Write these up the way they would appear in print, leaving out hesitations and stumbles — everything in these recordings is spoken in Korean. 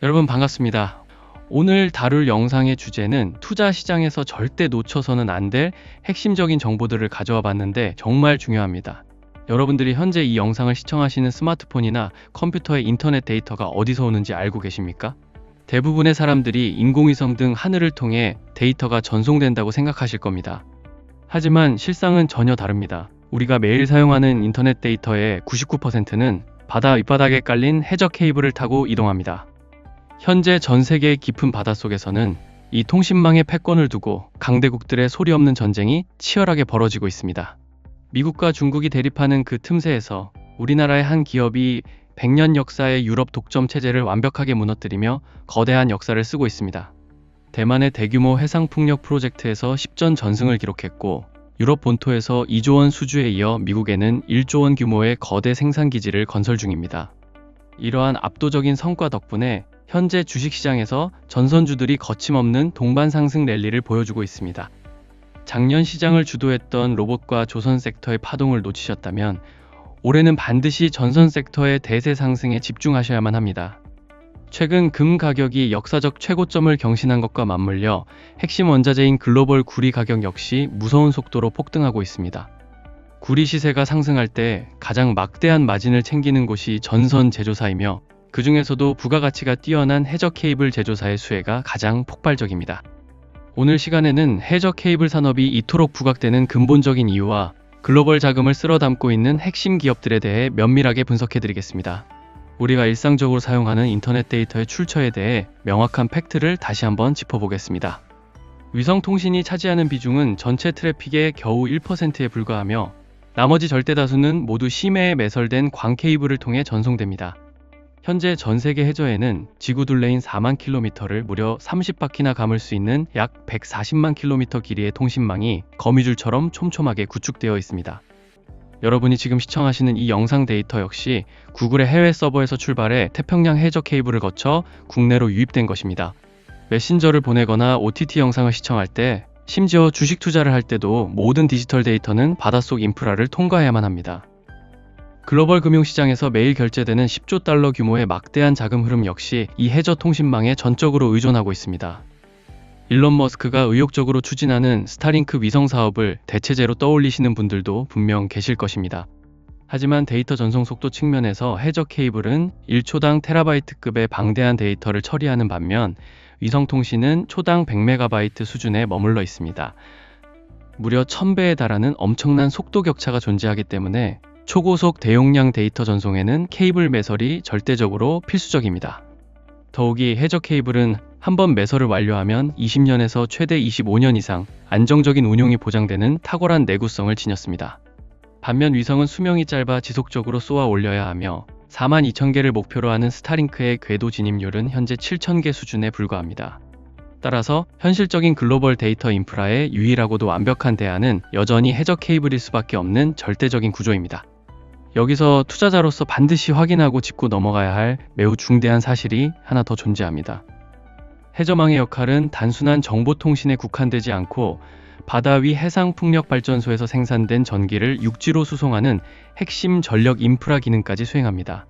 여러분 반갑습니다. 오늘 다룰 영상의 주제는 투자 시장에서 절대 놓쳐서는 안 될 핵심적인 정보들을 가져와 봤는데 정말 중요합니다. 여러분들이 현재 이 영상을 시청하시는 스마트폰이나 컴퓨터의 인터넷 데이터가 어디서 오는지 알고 계십니까? 대부분의 사람들이 인공위성 등 하늘을 통해 데이터가 전송된다고 생각하실 겁니다. 하지만 실상은 전혀 다릅니다. 우리가 매일 사용하는 인터넷 데이터의 99%는 바다 밑바닥에 깔린 해저 케이블을 타고 이동합니다. 현재 전 세계의 깊은 바닷속에서는 이 통신망의 패권을 두고 강대국들의 소리 없는 전쟁이 치열하게 벌어지고 있습니다. 미국과 중국이 대립하는 그 틈새에서 우리나라의 한 기업이 100년 역사의 유럽 독점 체제를 완벽하게 무너뜨리며 거대한 역사를 쓰고 있습니다. 대만의 대규모 해상풍력 프로젝트에서 10전 전승을 기록했고 유럽 본토에서 2조 원 수주에 이어 미국에는 1조 원 규모의 거대 생산기지를 건설 중입니다. 이러한 압도적인 성과 덕분에 현재 주식시장에서 전선주들이 거침없는 동반 상승 랠리를 보여주고 있습니다. 작년 시장을 주도했던 로봇과 조선 섹터의 파동을 놓치셨다면 올해는 반드시 전선 섹터의 대세 상승에 집중하셔야만 합니다. 최근 금 가격이 역사적 최고점을 경신한 것과 맞물려 핵심 원자재인 글로벌 구리 가격 역시 무서운 속도로 폭등하고 있습니다. 구리 시세가 상승할 때 가장 막대한 마진을 챙기는 곳이 전선 제조사이며 그 중에서도 부가가치가 뛰어난 해저 케이블 제조사의 수혜가 가장 폭발적입니다. 오늘 시간에는 해저 케이블 산업이 이토록 부각되는 근본적인 이유와 글로벌 자금을 쓸어 담고 있는 핵심 기업들에 대해 면밀하게 분석해드리겠습니다. 우리가 일상적으로 사용하는 인터넷 데이터의 출처에 대해 명확한 팩트를 다시 한번 짚어보겠습니다. 위성통신이 차지하는 비중은 전체 트래픽의 겨우 1%에 불과하며 나머지 절대 다수는 모두 심해에 매설된 광 케이블을 통해 전송됩니다. 현재 전 세계 해저에는 지구 둘레인 4만 킬로미터를 무려 30바퀴나 감을 수 있는 약 140만 킬로미터 길이의 통신망이 거미줄처럼 촘촘하게 구축되어 있습니다. 여러분이 지금 시청하시는 이 영상 데이터 역시 구글의 해외 서버에서 출발해 태평양 해저 케이블을 거쳐 국내로 유입된 것입니다. 메신저를 보내거나 OTT 영상을 시청할 때, 심지어 주식 투자를 할 때도 모든 디지털 데이터는 바닷속 인프라를 통과해야만 합니다. 글로벌 금융시장에서 매일 결제되는 10조 달러 규모의 막대한 자금 흐름 역시 이 해저 통신망에 전적으로 의존하고 있습니다. 일론 머스크가 의욕적으로 추진하는 스타링크 위성 사업을 대체제로 떠올리시는 분들도 분명 계실 것입니다. 하지만 데이터 전송 속도 측면에서 해저 케이블은 1초당 테라바이트급의 방대한 데이터를 처리하는 반면 위성통신은 초당 100메가바이트 수준에 머물러 있습니다. 무려 1000배에 달하는 엄청난 속도 격차가 존재하기 때문에 초고속 대용량 데이터 전송에는 케이블 매설이 절대적으로 필수적입니다. 더욱이 해저 케이블은 한번 매설을 완료하면 20년에서 최대 25년 이상 안정적인 운용이 보장되는 탁월한 내구성을 지녔습니다. 반면 위성은 수명이 짧아 지속적으로 쏘아 올려야 하며 42,000개를 목표로 하는 스타링크의 궤도 진입률은 현재 7,000개 수준에 불과합니다. 따라서 현실적인 글로벌 데이터 인프라의 유일하고도 완벽한 대안은 여전히 해저 케이블일 수밖에 없는 절대적인 구조입니다. 여기서 투자자로서 반드시 확인하고 짚고 넘어가야 할 매우 중대한 사실이 하나 더 존재합니다. 해저망의 역할은 단순한 정보통신에 국한되지 않고 바다 위 해상풍력발전소에서 생산된 전기를 육지로 수송하는 핵심 전력 인프라 기능까지 수행합니다.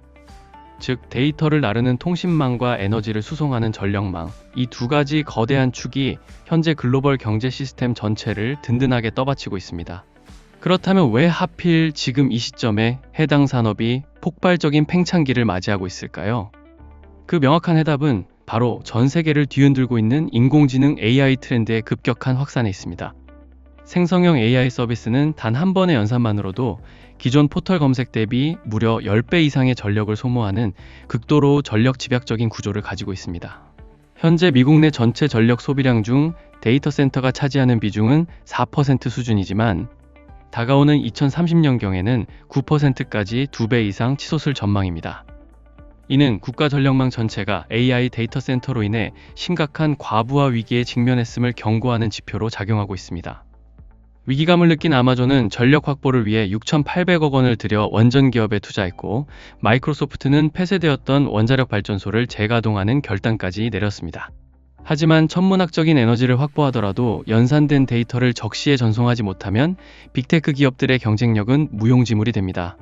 즉 데이터를 나르는 통신망과 에너지를 수송하는 전력망, 이 두 가지 거대한 축이 현재 글로벌 경제 시스템 전체를 든든하게 떠받치고 있습니다. 그렇다면 왜 하필 지금 이 시점에 해당 산업이 폭발적인 팽창기를 맞이하고 있을까요? 그 명확한 해답은 바로 전 세계를 뒤흔들고 있는 인공지능 AI 트렌드의 급격한 확산에 있습니다. 생성형 AI 서비스는 단 한 번의 연산만으로도 기존 포털 검색 대비 무려 10배 이상의 전력을 소모하는 극도로 전력 집약적인 구조를 가지고 있습니다. 현재 미국 내 전체 전력 소비량 중 데이터 센터가 차지하는 비중은 4% 수준이지만 다가오는 2030년경에는 9%까지 2배 이상 치솟을 전망입니다. 이는 국가 전력망 전체가 AI 데이터 센터로 인해 심각한 과부하 위기에 직면했음을 경고하는 지표로 작용하고 있습니다. 위기감을 느낀 아마존은 전력 확보를 위해 6,800억 원을 들여 원전 기업에 투자했고 마이크로소프트는 폐쇄되었던 원자력 발전소를 재가동하는 결단까지 내렸습니다. 하지만 천문학적인 에너지를 확보하더라도 연산된 데이터를 적시에 전송하지 못하면 빅테크 기업들의 경쟁력은 무용지물이 됩니다.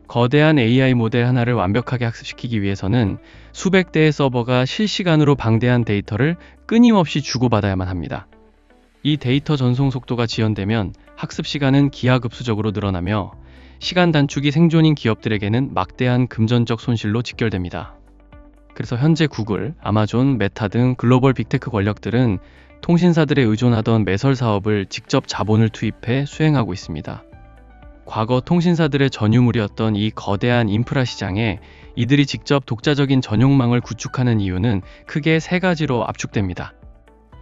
거대한 AI 모델 하나를 완벽하게 학습시키기 위해서는 수백 대의 서버가 실시간으로 방대한 데이터를 끊임없이 주고받아야만 합니다. 이 데이터 전송 속도가 지연되면 학습 시간은 기하급수적으로 늘어나며 시간 단축이 생존인 기업들에게는 막대한 금전적 손실로 직결됩니다. 그래서 현재 구글, 아마존, 메타 등 글로벌 빅테크 권력들은 통신사들에 의존하던 매설 사업을 직접 자본을 투입해 수행하고 있습니다. 과거 통신사들의 전유물이었던 이 거대한 인프라 시장에 이들이 직접 독자적인 전용망을 구축하는 이유는 크게 세 가지로 압축됩니다.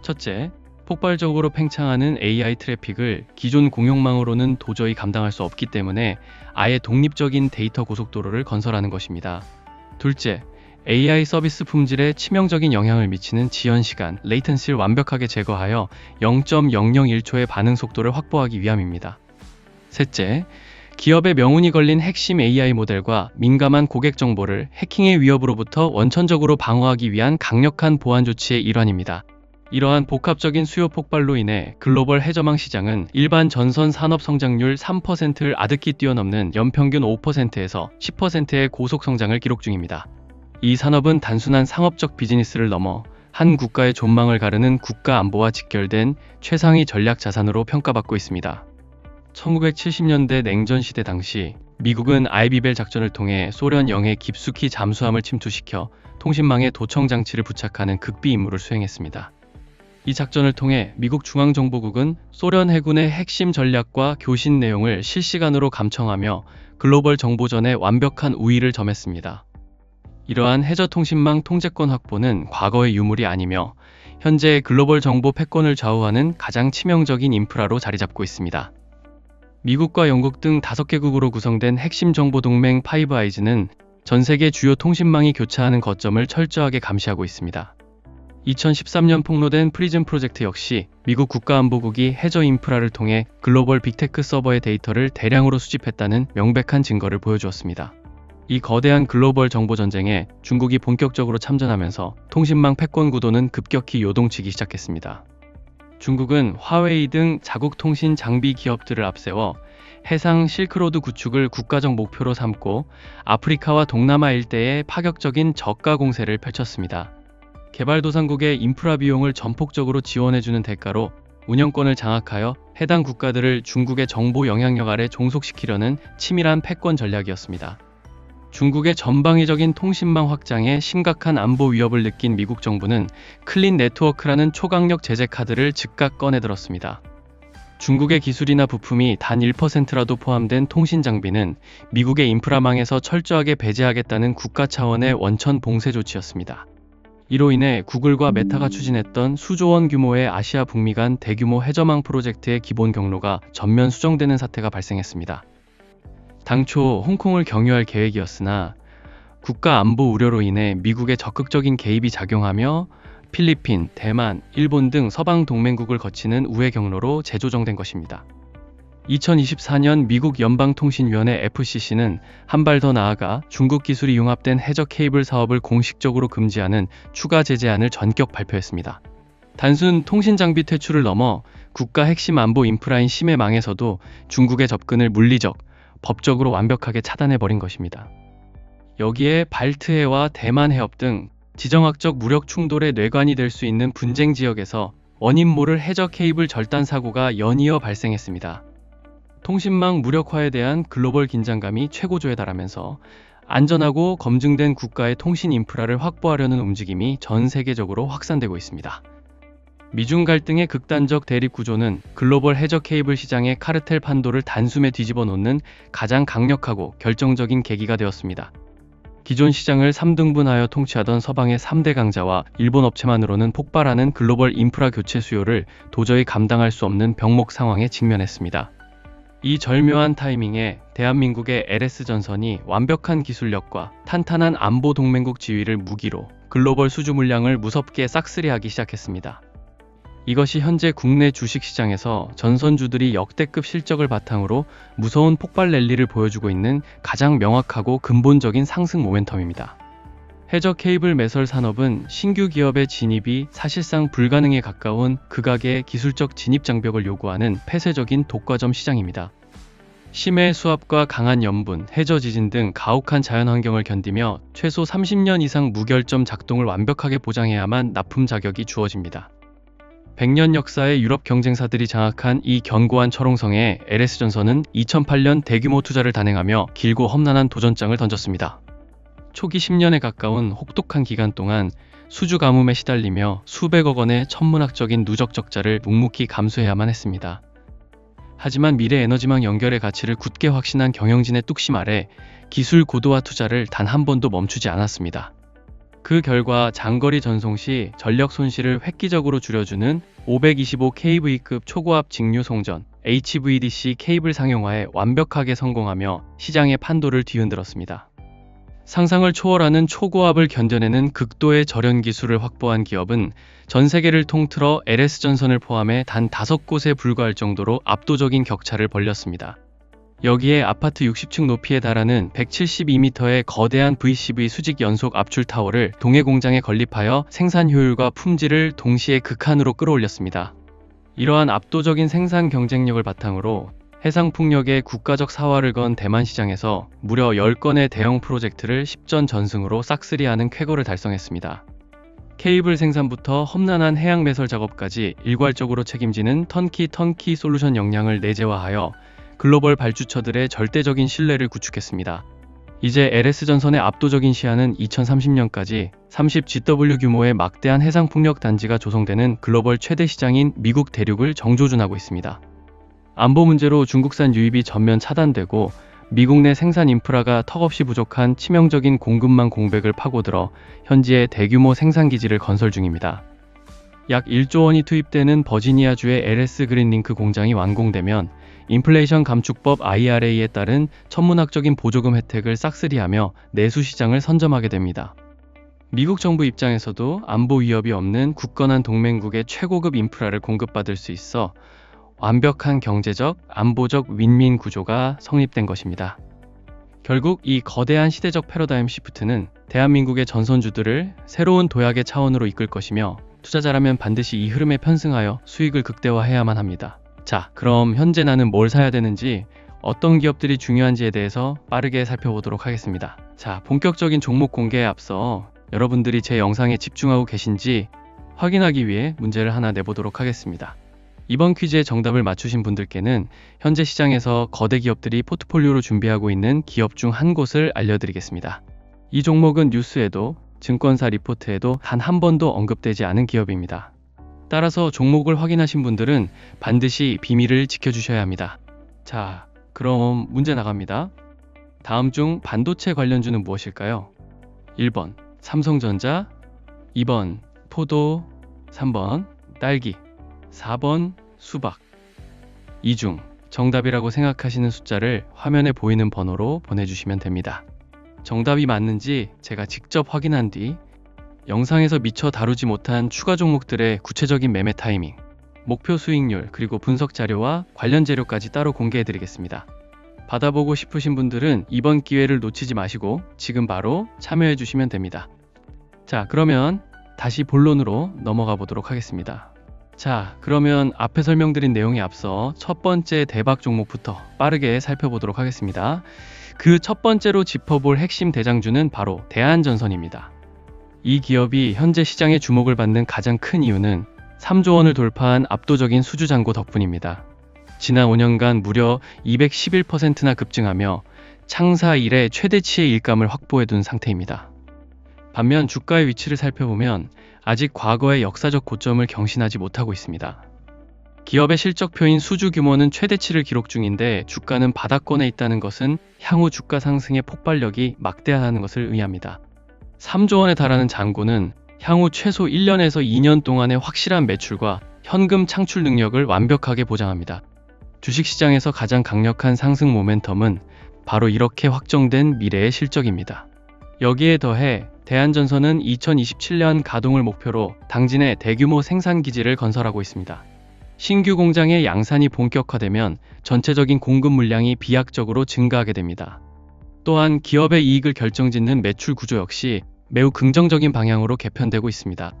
첫째, 폭발적으로 팽창하는 AI 트래픽을 기존 공용망으로는 도저히 감당할 수 없기 때문에 아예 독립적인 데이터 고속도로를 건설하는 것입니다. 둘째, AI 서비스 품질에 치명적인 영향을 미치는 지연 시간, 레이턴시를 완벽하게 제거하여 0.001초의 반응 속도를 확보하기 위함입니다. 셋째, 기업의 명운이 걸린 핵심 AI 모델과 민감한 고객 정보를 해킹의 위협으로부터 원천적으로 방어하기 위한 강력한 보안 조치의 일환입니다. 이러한 복합적인 수요 폭발로 인해 글로벌 해저망 시장은 일반 전선 산업 성장률 3%를 아득히 뛰어넘는 연평균 5%에서 10%의 고속 성장을 기록 중입니다. 이 산업은 단순한 상업적 비즈니스를 넘어 한 국가의 존망을 가르는 국가 안보와 직결된 최상위 전략 자산으로 평가받고 있습니다. 1970년대 냉전 시대 당시 미국은 아이비벨 작전을 통해 소련 영해 깊숙이 잠수함을 침투시켜 통신망에 도청 장치를 부착하는 극비 임무를 수행했습니다. 이 작전을 통해 미국 중앙정보국은 소련 해군의 핵심 전략과 교신 내용을 실시간으로 감청하며 글로벌 정보전에 완벽한 우위를 점했습니다. 이러한 해저통신망 통제권 확보는 과거의 유물이 아니며 현재의 글로벌 정보 패권을 좌우하는 가장 치명적인 인프라로 자리잡고 있습니다. 미국과 영국 등 5개국으로 구성된 핵심 정보 동맹 파이브 아이즈는 전 세계 주요 통신망이 교차하는 거점을 철저하게 감시하고 있습니다. 2013년 폭로된 프리즘 프로젝트 역시 미국 국가안보국이 해저 인프라를 통해 글로벌 빅테크 서버의 데이터를 대량으로 수집했다는 명백한 증거를 보여주었습니다. 이 거대한 글로벌 정보 전쟁에 중국이 본격적으로 참전하면서 통신망 패권 구도는 급격히 요동치기 시작했습니다. 중국은 화웨이 등 자국 통신 장비 기업들을 앞세워 해상 실크로드 구축을 국가적 목표로 삼고 아프리카와 동남아 일대에 파격적인 저가 공세를 펼쳤습니다. 개발도상국의 인프라 비용을 전폭적으로 지원해주는 대가로 운영권을 장악하여 해당 국가들을 중국의 정보 영향력 아래 종속시키려는 치밀한 패권 전략이었습니다. 중국의 전방위적인 통신망 확장에 심각한 안보 위협을 느낀 미국 정부는 클린 네트워크라는 초강력 제재 카드를 즉각 꺼내들었습니다. 중국의 기술이나 부품이 단 1%라도 포함된 통신 장비는 미국의 인프라망에서 철저하게 배제하겠다는 국가 차원의 원천 봉쇄 조치였습니다. 이로 인해 구글과 메타가 추진했던 수조 원 규모의 아시아 북미 간 대규모 해저망 프로젝트의 기본 경로가 전면 수정되는 사태가 발생했습니다. 당초 홍콩을 경유할 계획이었으나 국가 안보 우려로 인해 미국의 적극적인 개입이 작용하며 필리핀, 대만, 일본 등 서방 동맹국을 거치는 우회 경로로 재조정된 것입니다. 2024년 미국 연방통신위원회 FCC는 한 발 더 나아가 중국 기술이 융합된 해저 케이블 사업을 공식적으로 금지하는 추가 제재안을 전격 발표했습니다. 단순 통신 장비 퇴출을 넘어 국가 핵심 안보 인프라인 심해망에서도 중국의 접근을 물리적, 법적으로 완벽하게 차단해버린 것입니다. 여기에 발트해와 대만 해협 등 지정학적 무력 충돌의 뇌관이 될 수 있는 분쟁 지역에서 원인 모를 해저 케이블 절단 사고가 연이어 발생했습니다. 통신망 무력화에 대한 글로벌 긴장감이 최고조에 달하면서 안전하고 검증된 국가의 통신 인프라를 확보하려는 움직임이 전 세계적으로 확산되고 있습니다. 미중 갈등의 극단적 대립 구조는 글로벌 해저 케이블 시장의 카르텔 판도를 단숨에 뒤집어 놓는 가장 강력하고 결정적인 계기가 되었습니다. 기존 시장을 3등분하여 통치하던 서방의 3대 강자와 일본 업체만으로는 폭발하는 글로벌 인프라 교체 수요를 도저히 감당할 수 없는 병목 상황에 직면했습니다. 이 절묘한 타이밍에 대한민국의 LS전선이 완벽한 기술력과 탄탄한 안보 동맹국 지위를 무기로 글로벌 수주 물량을 무섭게 싹쓸이하기 시작했습니다. 이것이 현재 국내 주식시장에서 전선주들이 역대급 실적을 바탕으로 무서운 폭발 랠리를 보여주고 있는 가장 명확하고 근본적인 상승 모멘텀입니다. 해저 케이블 매설 산업은 신규 기업의 진입이 사실상 불가능에 가까운 극악의 기술적 진입 장벽을 요구하는 폐쇄적인 독과점 시장입니다. 심해 수압과 강한 염분, 해저 지진 등 가혹한 자연환경을 견디며 최소 30년 이상 무결점 작동을 완벽하게 보장해야만 납품 자격이 주어집니다. 100년 역사의 유럽 경쟁사들이 장악한 이 견고한 철옹성에 LS전선은 2008년 대규모 투자를 단행하며 길고 험난한 도전장을 던졌습니다. 초기 10년에 가까운 혹독한 기간 동안 수주 가뭄에 시달리며 수백억 원의 천문학적인 누적 적자를 묵묵히 감수해야만 했습니다. 하지만 미래 에너지망 연결의 가치를 굳게 확신한 경영진의 뚝심 아래 기술 고도화 투자를 단 한 번도 멈추지 않았습니다. 그 결과 장거리 전송 시 전력 손실을 획기적으로 줄여주는 525kV급 초고압 직류 송전 HVDC 케이블 상용화에 완벽하게 성공하며 시장의 판도를 뒤흔들었습니다. 상상을 초월하는 초고압을 견뎌내는 극도의 절연 기술을 확보한 기업은 전 세계를 통틀어 LS전선을 포함해 단 5곳에 불과할 정도로 압도적인 격차를 벌렸습니다. 여기에 아파트 60층 높이에 달하는 172m의 거대한 VCV 수직 연속 압출 타워를 동해 공장에 건립하여 생산 효율과 품질을 동시에 극한으로 끌어올렸습니다. 이러한 압도적인 생산 경쟁력을 바탕으로 해상풍력의 국가적 사활을 건 대만 시장에서 무려 10건의 대형 프로젝트를 10전 전승으로 싹쓸이하는 쾌거를 달성했습니다. 케이블 생산부터 험난한 해양 매설 작업까지 일괄적으로 책임지는 턴키 솔루션 역량을 내재화하여 글로벌 발주처들의 절대적인 신뢰를 구축했습니다. 이제 LS전선의 압도적인 시야는 2030년까지 30GW 규모의 막대한 해상풍력 단지가 조성되는 글로벌 최대 시장인 미국 대륙을 정조준하고 있습니다. 안보 문제로 중국산 유입이 전면 차단되고 미국 내 생산 인프라가 턱없이 부족한 치명적인 공급망 공백을 파고들어 현지에 대규모 생산기지를 건설 중입니다. 약 1조 원이 투입되는 버지니아주의 LS 그린링크 공장이 완공되면 인플레이션 감축법 IRA에 따른 천문학적인 보조금 혜택을 싹쓸이하며 내수 시장을 선점하게 됩니다. 미국 정부 입장에서도 안보 위협이 없는 굳건한 동맹국의 최고급 인프라를 공급받을 수 있어 완벽한 경제적, 안보적 윈윈 구조가 성립된 것입니다. 결국 이 거대한 시대적 패러다임 시프트는 대한민국의 전선주들을 새로운 도약의 차원으로 이끌 것이며 투자자라면 반드시 이 흐름에 편승하여 수익을 극대화해야만 합니다. 자, 그럼 현재 나는 뭘 사야 되는지, 어떤 기업들이 중요한지에 대해서 빠르게 살펴보도록 하겠습니다. 자, 본격적인 종목 공개에 앞서 여러분들이 제 영상에 집중하고 계신지 확인하기 위해 문제를 하나 내보도록 하겠습니다. 이번 퀴즈의 정답을 맞추신 분들께는 현재 시장에서 거대 기업들이 포트폴리오로 준비하고 있는 기업 중 한 곳을 알려드리겠습니다. 이 종목은 뉴스에도 증권사 리포트에도 단 한 번도 언급되지 않은 기업입니다. 따라서 종목을 확인하신 분들은 반드시 비밀을 지켜주셔야 합니다. 자, 그럼 문제 나갑니다. 다음 중 반도체 관련주는 무엇일까요? 1번 삼성전자, 2번 포도, 3번 딸기, 4번 수박. 이 중 정답이라고 생각하시는 숫자를 화면에 보이는 번호로 보내주시면 됩니다. 정답이 맞는지 제가 직접 확인한 뒤 영상에서 미처 다루지 못한 추가 종목들의 구체적인 매매 타이밍, 목표 수익률, 그리고 분석 자료와 관련 재료까지 따로 공개해드리겠습니다. 받아보고 싶으신 분들은 이번 기회를 놓치지 마시고 지금 바로 참여해주시면 됩니다. 자, 그러면 다시 본론으로 넘어가 보도록 하겠습니다. 자, 그러면 앞에 설명드린 내용에 앞서 첫 번째 대박 종목부터 빠르게 살펴보도록 하겠습니다. 그 첫 번째로 짚어볼 핵심 대장주는 바로 대한전선입니다. 이 기업이 현재 시장의 주목을 받는 가장 큰 이유는 3조 원을 돌파한 압도적인 수주 잔고 덕분입니다. 지난 5년간 무려 211%나 급증하며 창사 이래 최대치의 일감을 확보해둔 상태입니다. 반면 주가의 위치를 살펴보면 아직 과거의 역사적 고점을 경신하지 못하고 있습니다. 기업의 실적표인 수주 규모는 최대치를 기록 중인데 주가는 바닥권에 있다는 것은 향후 주가 상승의 폭발력이 막대하다는 것을 의미합니다. 3조 원에 달하는 잔고는 향후 최소 1년에서 2년 동안의 확실한 매출과 현금 창출 능력을 완벽하게 보장합니다. 주식시장에서 가장 강력한 상승 모멘텀은 바로 이렇게 확정된 미래의 실적입니다. 여기에 더해 대한전선은 2027년 가동을 목표로 당진에 대규모 생산기지를 건설하고 있습니다. 신규 공장의 양산이 본격화되면 전체적인 공급 물량이 비약적으로 증가하게 됩니다. 또한 기업의 이익을 결정짓는 매출 구조 역시 매우 긍정적인 방향으로 개편되고 있습니다.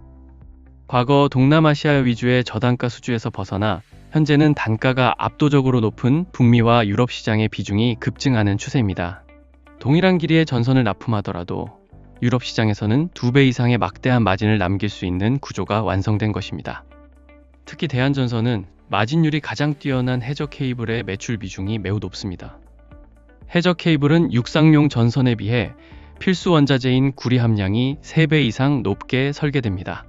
과거 동남아시아 위주의 저단가 수주에서 벗어나 현재는 단가가 압도적으로 높은 북미와 유럽 시장의 비중이 급증하는 추세입니다. 동일한 길이의 전선을 납품하더라도 유럽 시장에서는 2배 이상의 막대한 마진을 남길 수 있는 구조가 완성된 것입니다. 특히 대한전선은 마진율이 가장 뛰어난 해저 케이블의 매출 비중이 매우 높습니다. 해저 케이블은 육상용 전선에 비해 필수 원자재인 구리 함량이 3배 이상 높게 설계됩니다.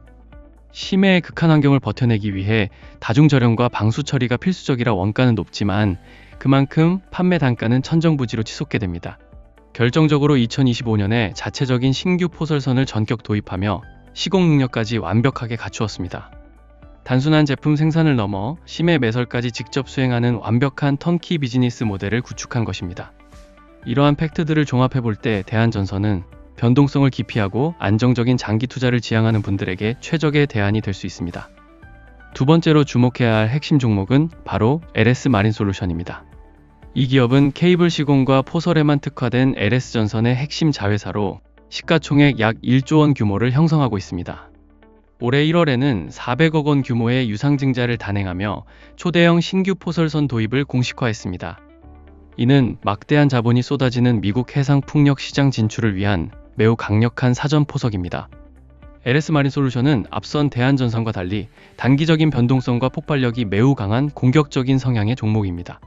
심해의 극한 환경을 버텨내기 위해 다중 절연과 방수 처리가 필수적이라 원가는 높지만 그만큼 판매 단가는 천정부지로 치솟게 됩니다. 결정적으로 2025년에 자체적인 신규 포설선을 전격 도입하며 시공 능력까지 완벽하게 갖추었습니다. 단순한 제품 생산을 넘어 심해 매설까지 직접 수행하는 완벽한 턴키 비즈니스 모델을 구축한 것입니다. 이러한 팩트들을 종합해 볼 때 대한전선은 변동성을 기피하고 안정적인 장기 투자를 지향하는 분들에게 최적의 대안이 될 수 있습니다. 두 번째로 주목해야 할 핵심 종목은 바로 LS 마린솔루션입니다. 이 기업은 케이블 시공과 포설에만 특화된 LS전선의 핵심 자회사로 시가총액 약 1조 원 규모를 형성하고 있습니다. 올해 1월에는 400억 원 규모의 유상증자를 단행하며 초대형 신규 포설선 도입을 공식화했습니다. 이는 막대한 자본이 쏟아지는 미국 해상 풍력 시장 진출을 위한 매우 강력한 사전 포석입니다. LS 마린솔루션은 앞선 대한전선과 달리 단기적인 변동성과 폭발력이 매우 강한 공격적인 성향의 종목입니다.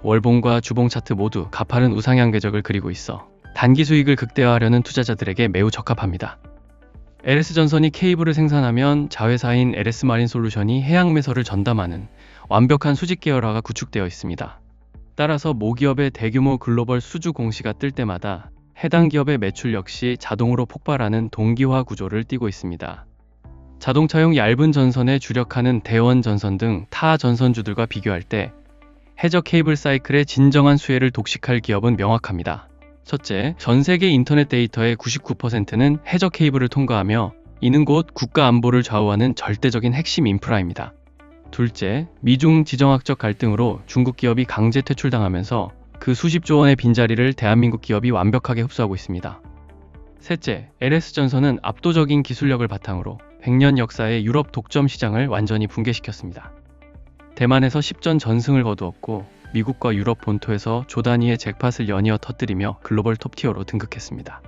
월봉과 주봉 차트 모두 가파른 우상향 궤적을 그리고 있어 단기 수익을 극대화하려는 투자자들에게 매우 적합합니다. LS전선이 케이블을 생산하면 자회사인 LS 마린솔루션이 해양 매설을 전담하는 완벽한 수직 계열화가 구축되어 있습니다. 따라서 모기업의 대규모 글로벌 수주 공시가 뜰 때마다 해당 기업의 매출 역시 자동으로 폭발하는 동기화 구조를 띠고 있습니다. 자동차용 얇은 전선에 주력하는 대원 전선 등 타 전선주들과 비교할 때 해저 케이블 사이클의 진정한 수혜를 독식할 기업은 명확합니다. 첫째, 전 세계 인터넷 데이터의 99%는 해저 케이블을 통과하며 이는 곧 국가 안보를 좌우하는 절대적인 핵심 인프라입니다. 둘째, 미중 지정학적 갈등으로 중국 기업이 강제 퇴출당하면서 그 수십조 원의 빈자리를 대한민국 기업이 완벽하게 흡수하고 있습니다. 셋째, LS전선은 압도적인 기술력을 바탕으로 100년 역사의 유럽 독점 시장을 완전히 붕괴시켰습니다. 대만에서 10전 전승을 거두었고 미국과 유럽 본토에서 조 단위의 잭팟을 연이어 터뜨리며 글로벌 톱티어로 등극했습니다.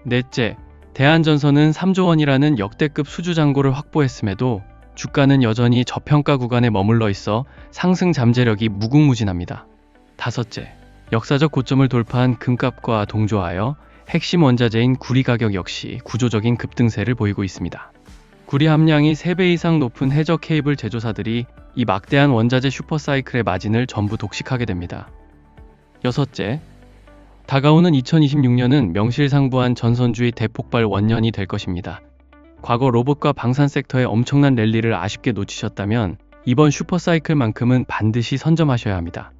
넷째, 대한전선은 3조 원이라는 역대급 수주 잔고를 확보했음에도 주가는 여전히 저평가 구간에 머물러 있어 상승 잠재력이 무궁무진합니다. 다섯째, 역사적 고점을 돌파한 금값과 동조하여 핵심 원자재인 구리 가격 역시 구조적인 급등세를 보이고 있습니다. 구리 함량이 3배 이상 높은 해저 케이블 제조사들이 이 막대한 원자재 슈퍼사이클의 마진을 전부 독식하게 됩니다. 여섯째, 다가오는 2026년은 명실상부한 전선주의 대폭발 원년이 될 것입니다. 과거 로봇과 방산 섹터의 엄청난 랠리를 아쉽게 놓치셨다면 이번 슈퍼사이클만큼은 반드시 선점하셔야 합니다.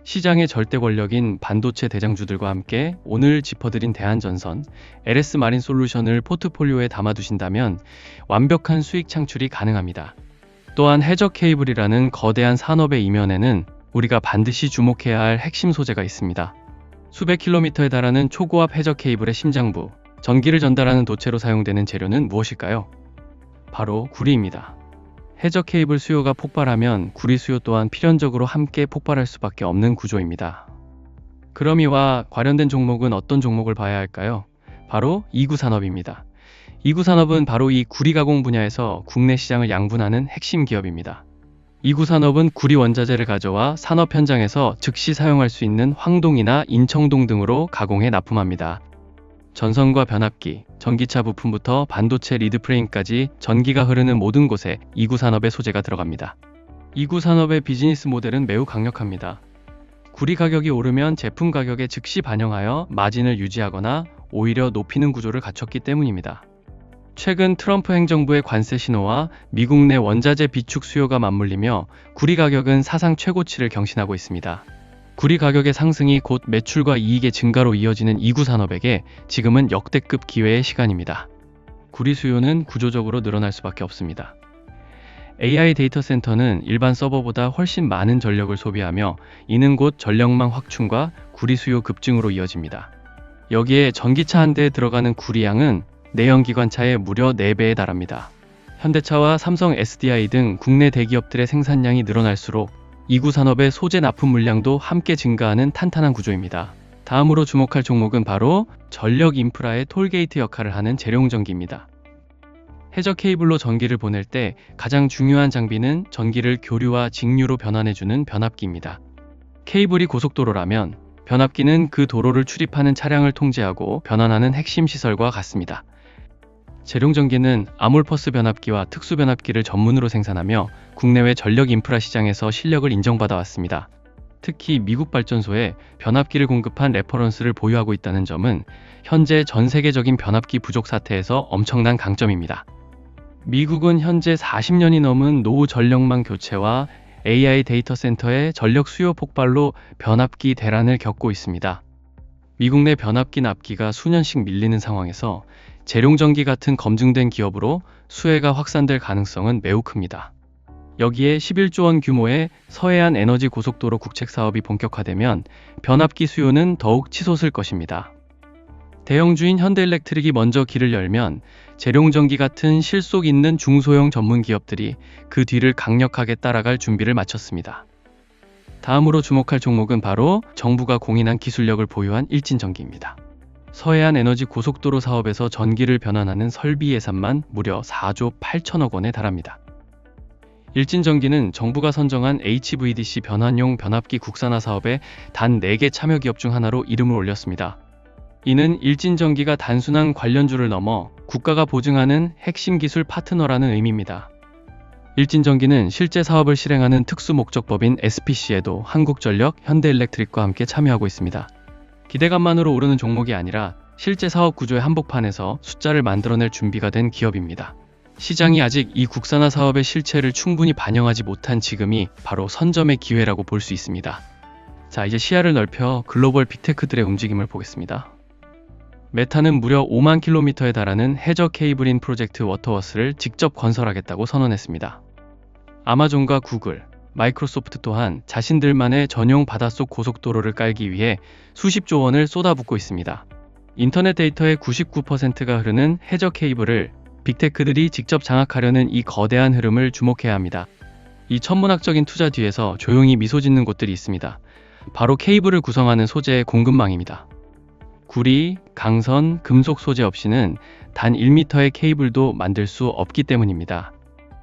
시장의 절대 권력인 반도체 대장주들과 함께 오늘 짚어드린 대한전선, LS 마린솔루션을 포트폴리오에 담아두신다면 완벽한 수익 창출이 가능합니다. 또한 해저 케이블이라는 거대한 산업의 이면에는 우리가 반드시 주목해야 할 핵심 소재가 있습니다. 수백 킬로미터에 달하는 초고압 해저 케이블의 심장부, 전기를 전달하는 도체로 사용되는 재료는 무엇일까요? 바로 구리입니다. 해저 케이블 수요가 폭발하면 구리 수요 또한 필연적으로 함께 폭발할 수밖에 없는 구조입니다. 그럼 이와 관련된 종목은 어떤 종목을 봐야 할까요? 바로 이구산업입니다. 이구산업은 바로 이 구리 가공 분야에서 국내 시장을 양분하는 핵심 기업입니다. 이구산업은 구리 원자재를 가져와 산업 현장에서 즉시 사용할 수 있는 황동이나 인청동 등으로 가공해 납품합니다. 전선과 변압기, 전기차 부품부터 반도체 리드프레임까지 전기가 흐르는 모든 곳에 이구산업의 소재가 들어갑니다. 이구산업의 비즈니스 모델은 매우 강력합니다. 구리 가격이 오르면 제품 가격에 즉시 반영하여 마진을 유지하거나 오히려 높이는 구조를 갖췄기 때문입니다. 최근 트럼프 행정부의 관세 신호와 미국 내 원자재 비축 수요가 맞물리며 구리 가격은 사상 최고치를 경신하고 있습니다. 구리 가격의 상승이 곧 매출과 이익의 증가로 이어지는 이구산업에게 지금은 역대급 기회의 시간입니다. 구리 수요는 구조적으로 늘어날 수밖에 없습니다. AI 데이터 센터는 일반 서버보다 훨씬 많은 전력을 소비하며 이는 곧 전력망 확충과 구리 수요 급증으로 이어집니다. 여기에 전기차 한 대에 들어가는 구리 양은 내연기관차의 무려 4배에 달합니다. 현대차와 삼성 SDI 등 국내 대기업들의 생산량이 늘어날수록 이구 산업의 소재 납품 물량도 함께 증가하는 탄탄한 구조입니다. 다음으로 주목할 종목은 바로 전력 인프라의 톨게이트 역할을 하는 재룡전기입니다. 해저 케이블로 전기를 보낼 때 가장 중요한 장비는 전기를 교류와 직류로 변환해주는 변압기입니다. 케이블이 고속도로라면 변압기는 그 도로를 출입하는 차량을 통제하고 변환하는 핵심 시설과 같습니다. 재룡전기는 아몰퍼스 변압기와 특수 변압기를 전문으로 생산하며 국내외 전력 인프라 시장에서 실력을 인정받아 왔습니다. 특히 미국 발전소에 변압기를 공급한 레퍼런스를 보유하고 있다는 점은 현재 전 세계적인 변압기 부족 사태에서 엄청난 강점입니다. 미국은 현재 40년이 넘은 노후 전력망 교체와 AI 데이터 센터의 전력 수요 폭발로 변압기 대란을 겪고 있습니다. 미국 내 변압기 납기가 수년씩 밀리는 상황에서 재룡전기 같은 검증된 기업으로 수혜가 확산될 가능성은 매우 큽니다. 여기에 11조 원 규모의 서해안 에너지 고속도로 국책 사업이 본격화되면 변압기 수요는 더욱 치솟을 것입니다. 대형주인 현대일렉트릭이 먼저 길을 열면 재룡전기 같은 실속 있는 중소형 전문 기업들이 그 뒤를 강력하게 따라갈 준비를 마쳤습니다. 다음으로 주목할 종목은 바로 정부가 공인한 기술력을 보유한 일진전기입니다. 서해안 에너지 고속도로 사업에서 전기를 변환하는 설비 예산만 무려 4조 8천억 원에 달합니다. 일진전기는 정부가 선정한 HVDC 변환용 변압기 국산화 사업에 단 4개 참여 기업 중 하나로 이름을 올렸습니다. 이는 일진전기가 단순한 관련주를 넘어 국가가 보증하는 핵심 기술 파트너라는 의미입니다. 일진전기는 실제 사업을 실행하는 특수목적법인 SPC에도 한국전력, 현대일렉트릭과 함께 참여하고 있습니다. 기대감만으로 오르는 종목이 아니라 실제 사업 구조의 한복판에서 숫자를 만들어낼 준비가 된 기업입니다. 시장이 아직 이 국산화 사업의 실체를 충분히 반영하지 못한 지금이 바로 선점의 기회라고 볼 수 있습니다. 자, 이제 시야를 넓혀 글로벌 빅테크들의 움직임을 보겠습니다. 메타는 무려 5만 킬로미터에 달하는 해저 케이블인 프로젝트 워터워스를 직접 건설하겠다고 선언했습니다. 아마존과 구글, 마이크로소프트 또한 자신들만의 전용 바닷속 고속도로를 깔기 위해 수십조 원을 쏟아붓고 있습니다. 인터넷 데이터의 99%가 흐르는 해저 케이블을 빅테크들이 직접 장악하려는 이 거대한 흐름을 주목해야 합니다. 이 천문학적인 투자 뒤에서 조용히 미소 짓는 곳들이 있습니다. 바로 케이블을 구성하는 소재의 공급망입니다. 구리, 강선, 금속 소재 없이는 단 1m의 케이블도 만들 수 없기 때문입니다.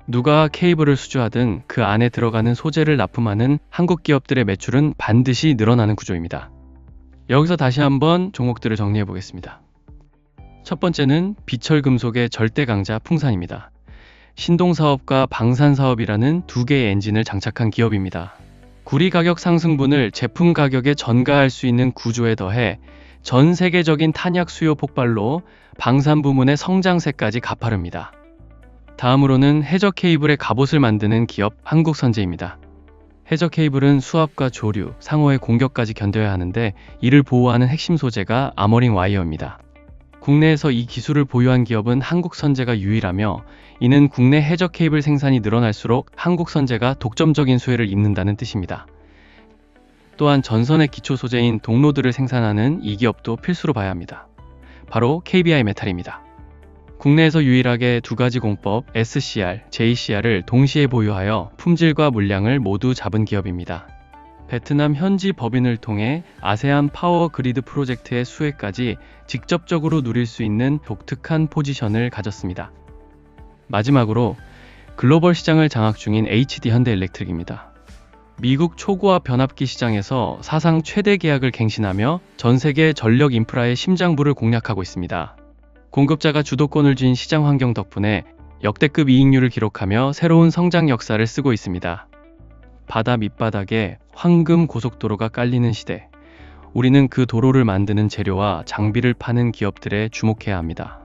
누가 케이블을 수주하든 그 안에 들어가는 소재를 납품하는 한국 기업들의 매출은 반드시 늘어나는 구조입니다. 여기서 다시 한번 종목들을 정리해 보겠습니다. 첫 번째는 비철금속의 절대 강자 풍산입니다. 신동사업과 방산사업이라는 두 개의 엔진을 장착한 기업입니다. 구리 가격 상승분을 제품 가격에 전가할 수 있는 구조에 더해 전 세계적인 탄약 수요 폭발로 방산 부문의 성장세까지 가파릅니다. 다음으로는 해저 케이블의 갑옷을 만드는 기업 한국선제입니다. 해저 케이블은 수압과 조류, 상호의 공격까지 견뎌야 하는데 이를 보호하는 핵심 소재가 아머링 와이어입니다. 국내에서 이 기술을 보유한 기업은 한국선제가 유일하며 이는 국내 해저 케이블 생산이 늘어날수록 한국선제가 독점적인 수혜를 입는다는 뜻입니다. 또한 전선의 기초 소재인 동로드를 생산하는 이 기업도 필수로 봐야 합니다. 바로 KBI 메탈입니다. 국내에서 유일하게 두 가지 공법 SCR, JCR을 동시에 보유하여 품질과 물량을 모두 잡은 기업입니다. 베트남 현지 법인을 통해 아세안 파워 그리드 프로젝트의 수혜까지 직접적으로 누릴 수 있는 독특한 포지션을 가졌습니다. 마지막으로 글로벌 시장을 장악 중인 HD 현대일렉트릭입니다. 미국 초고화 변압기 시장에서 사상 최대 계약을 갱신하며 전 세계 전력 인프라의 심장부를 공략하고 있습니다. 공급자가 주도권을 쥔 시장 환경 덕분에 역대급 이익률을 기록하며 새로운 성장 역사를 쓰고 있습니다. 바다 밑바닥에 황금 고속도로가 깔리는 시대, 우리는 그 도로를 만드는 재료와 장비를 파는 기업들에 주목해야 합니다.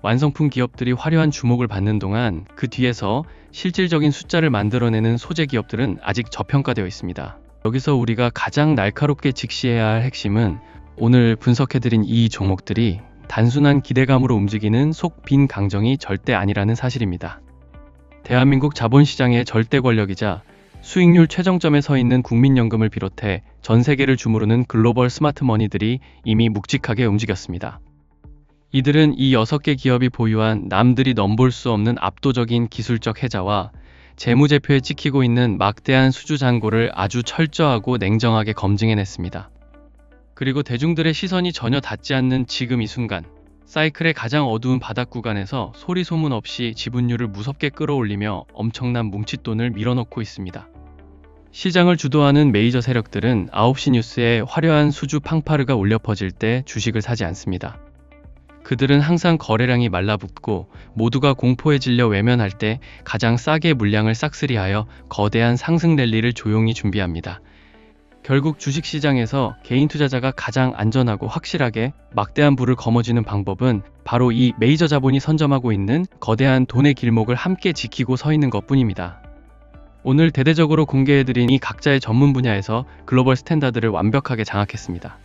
완성품 기업들이 화려한 주목을 받는 동안 그 뒤에서 실질적인 숫자를 만들어내는 소재 기업들은 아직 저평가되어 있습니다. 여기서 우리가 가장 날카롭게 직시해야 할 핵심은 오늘 분석해드린 이 종목들이 단순한 기대감으로 움직이는 속 빈 강정이 절대 아니라는 사실입니다. 대한민국 자본시장의 절대 권력이자 수익률 최정점에 서 있는 국민연금을 비롯해 전 세계를 주무르는 글로벌 스마트 머니들이 이미 묵직하게 움직였습니다. 이들은 이 6개 기업이 보유한 남들이 넘볼 수 없는 압도적인 기술적 혜자와 재무제표에 찍히고 있는 막대한 수주 잔고를 아주 철저하고 냉정하게 검증해냈습니다. 그리고 대중들의 시선이 전혀 닿지 않는 지금 이 순간, 사이클의 가장 어두운 바닥 구간에서 소리 소문 없이 지분율을 무섭게 끌어올리며 엄청난 뭉칫돈을 밀어넣고 있습니다. 시장을 주도하는 메이저 세력들은 9시 뉴스에 화려한 수주 팡파르가 울려 퍼질 때 주식을 사지 않습니다. 그들은 항상 거래량이 말라붙고 모두가 공포에 질려 외면할 때 가장 싸게 물량을 싹쓸이하여 거대한 상승 랠리를 조용히 준비합니다. 결국 주식시장에서 개인 투자자가 가장 안전하고 확실하게 막대한 부를 거머쥐는 방법은 바로 이 메이저 자본이 선점하고 있는 거대한 돈의 길목을 함께 지키고 서 있는 것뿐입니다. 오늘 대대적으로 공개해드린 이 각자의 전문 분야에서 글로벌 스탠다드를 완벽하게 장악했습니다.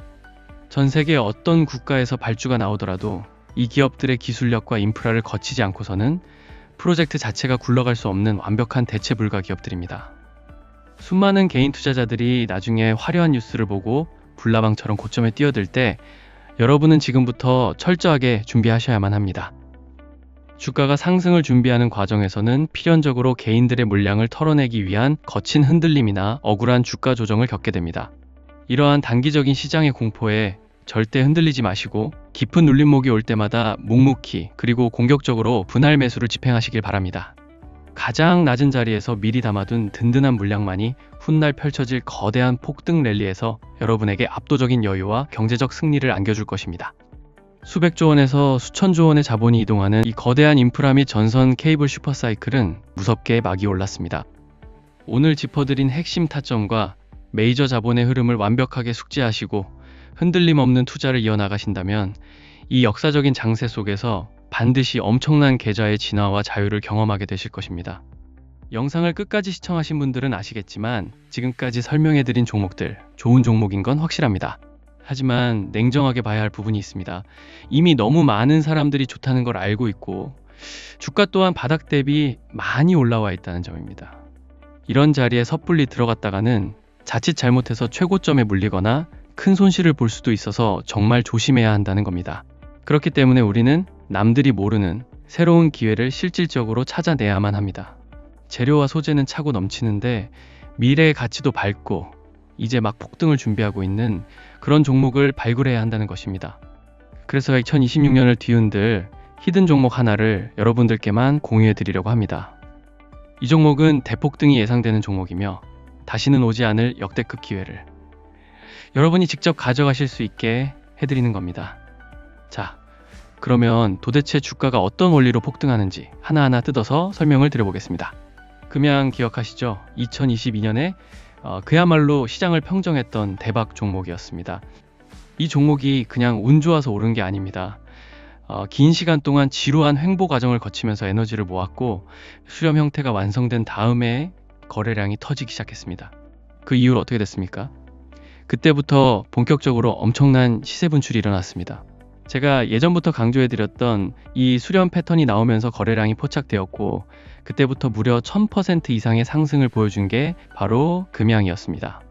전 세계 어떤 국가에서 발주가 나오더라도 이 기업들의 기술력과 인프라를 거치지 않고서는 프로젝트 자체가 굴러갈 수 없는 완벽한 대체 불가 기업들입니다. 수많은 개인 투자자들이 나중에 화려한 뉴스를 보고 불나방처럼 고점에 뛰어들 때 여러분은 지금부터 철저하게 준비하셔야만 합니다. 주가가 상승을 준비하는 과정에서는 필연적으로 개인들의 물량을 털어내기 위한 거친 흔들림이나 억울한 주가 조정을 겪게 됩니다. 이러한 단기적인 시장의 공포에 절대 흔들리지 마시고 깊은 눌림목이 올 때마다 묵묵히 그리고 공격적으로 분할 매수를 집행하시길 바랍니다. 가장 낮은 자리에서 미리 담아둔 든든한 물량만이 훗날 펼쳐질 거대한 폭등 랠리에서 여러분에게 압도적인 여유와 경제적 승리를 안겨줄 것입니다. 수백조 원에서 수천조 원의 자본이 이동하는 이 거대한 인프라 및 전선 케이블 슈퍼사이클은 무섭게 막이 올랐습니다. 오늘 짚어드린 핵심 타점과 메이저 자본의 흐름을 완벽하게 숙지하시고 흔들림 없는 투자를 이어나가신다면 이 역사적인 장세 속에서 반드시 엄청난 계좌의 진화와 자유를 경험하게 되실 것입니다. 영상을 끝까지 시청하신 분들은 아시겠지만 지금까지 설명해드린 종목들 좋은 종목인 건 확실합니다. 하지만 냉정하게 봐야 할 부분이 있습니다. 이미 너무 많은 사람들이 좋다는 걸 알고 있고 주가 또한 바닥 대비 많이 올라와 있다는 점입니다. 이런 자리에 섣불리 들어갔다가는 자칫 잘못해서 최고점에 물리거나 큰 손실을 볼 수도 있어서 정말 조심해야 한다는 겁니다. 그렇기 때문에 우리는 남들이 모르는 새로운 기회를 실질적으로 찾아내야만 합니다. 재료와 소재는 차고 넘치는데 미래의 가치도 밝고 이제 막 폭등을 준비하고 있는 그런 종목을 발굴해야 한다는 것입니다. 그래서 2026년을 뒤흔들 히든 종목 하나를 여러분들께만 공유해 드리려고 합니다. 이 종목은 대폭등이 예상되는 종목이며 다시는 오지 않을 역대급 기회를 여러분이 직접 가져가실 수 있게 해드리는 겁니다. 자, 그러면 도대체 주가가 어떤 원리로 폭등하는지 하나하나 뜯어서 설명을 드려보겠습니다. 금양 기억하시죠? 2022년에 그야말로 시장을 평정했던 대박 종목이었습니다. 이 종목이 그냥 운 좋아서 오른 게 아닙니다. 긴 시간 동안 지루한 횡보 과정을 거치면서 에너지를 모았고 수렴 형태가 완성된 다음에 거래량이 터지기 시작했습니다. 그 이후로 어떻게 됐습니까? 그때부터 본격적으로 엄청난 시세 분출이 일어났습니다. 제가 예전부터 강조해드렸던 이 수렴 패턴이 나오면서 거래량이 포착되었고 그때부터 무려 1000% 이상의 상승을 보여준 게 바로 금양이었습니다.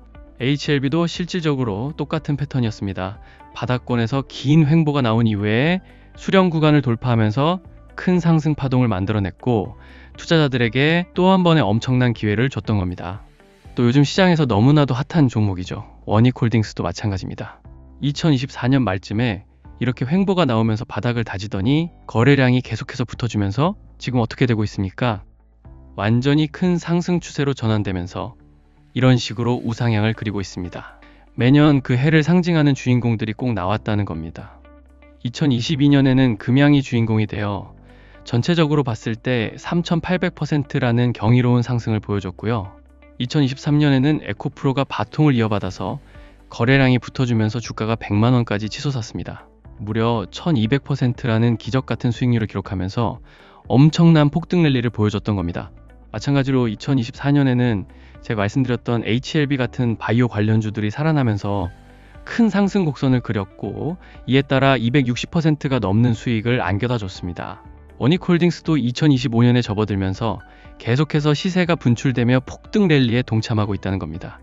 HLB도 실질적으로 똑같은 패턴이었습니다. 바닥권에서 긴 횡보가 나온 이후에 수렴 구간을 돌파하면서 큰 상승 파동을 만들어냈고 투자자들에게 또 한 번의 엄청난 기회를 줬던 겁니다. 또 요즘 시장에서 너무나도 핫한 종목이죠. 원익홀딩스도 마찬가지입니다. 2024년 말쯤에 이렇게 횡보가 나오면서 바닥을 다지더니 거래량이 계속해서 붙어주면서 지금 어떻게 되고 있습니까? 완전히 큰 상승 추세로 전환되면서 이런 식으로 우상향을 그리고 있습니다. 매년 그 해를 상징하는 주인공들이 꼭 나왔다는 겁니다. 2022년에는 금양이 주인공이 되어 전체적으로 봤을 때 3800%라는 경이로운 상승을 보여줬고요. 2023년에는 에코프로가 바통을 이어받아서 거래량이 붙어주면서 주가가 100만원까지 치솟았습니다. 무려 1200%라는 기적같은 수익률을 기록하면서 엄청난 폭등 랠리를 보여줬던 겁니다. 마찬가지로 2024년에는 제가 말씀드렸던 HLB 같은 바이오 관련주들이 살아나면서 큰 상승 곡선을 그렸고 이에 따라 260%가 넘는 수익을 안겨다 줬습니다. 원익홀딩스도 2025년에 접어들면서 계속해서 시세가 분출되며 폭등 랠리에 동참하고 있다는 겁니다.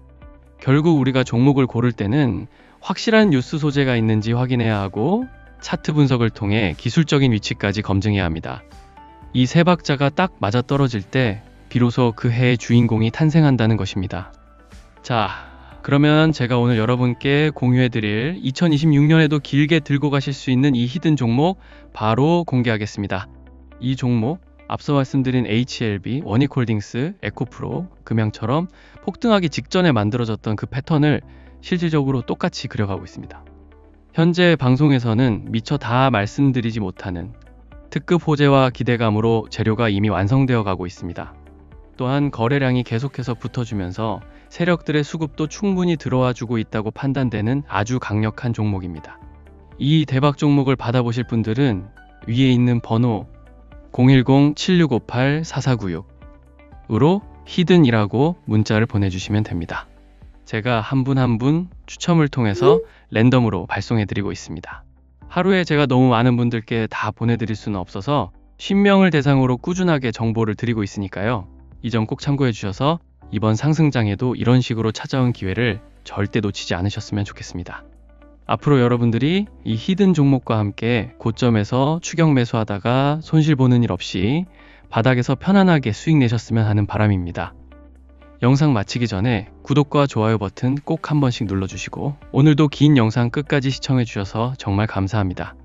결국 우리가 종목을 고를 때는 확실한 뉴스 소재가 있는지 확인해야 하고 차트 분석을 통해 기술적인 위치까지 검증해야 합니다. 이 세 박자가 딱 맞아떨어질 때 비로소 그 해의 주인공이 탄생한다는 것입니다. 자, 그러면 제가 오늘 여러분께 공유해드릴 2026년에도 길게 들고 가실 수 있는 이 히든 종목 바로 공개하겠습니다. 이 종목, 앞서 말씀드린 HLB, 원익홀딩스, 에코프로, 금양처럼 폭등하기 직전에 만들어졌던 그 패턴을 실질적으로 똑같이 그려가고 있습니다. 현재 방송에서는 미처 다 말씀드리지 못하는 특급 호재와 기대감으로 재료가 이미 완성되어 가고 있습니다. 또한 거래량이 계속해서 붙어주면서 세력들의 수급도 충분히 들어와 주고 있다고 판단되는 아주 강력한 종목입니다. 이 대박 종목을 받아보실 분들은 위에 있는 번호 010-7658-4496으로 히든이라고 문자를 보내주시면 됩니다. 제가 한 분 한 분 추첨을 통해서 랜덤으로 발송해드리고 있습니다. 하루에 제가 너무 많은 분들께 다 보내드릴 수는 없어서 50명을 대상으로 꾸준하게 정보를 드리고 있으니까요. 이 점 꼭 참고해 주셔서 이번 상승장에도 이런 식으로 찾아온 기회를 절대 놓치지 않으셨으면 좋겠습니다. 앞으로 여러분들이 이 히든 종목과 함께 고점에서 추격 매수하다가 손실 보는 일 없이 바닥에서 편안하게 수익 내셨으면 하는 바람입니다. 영상 마치기 전에 구독과 좋아요 버튼 꼭 한 번씩 눌러주시고 오늘도 긴 영상 끝까지 시청해 주셔서 정말 감사합니다.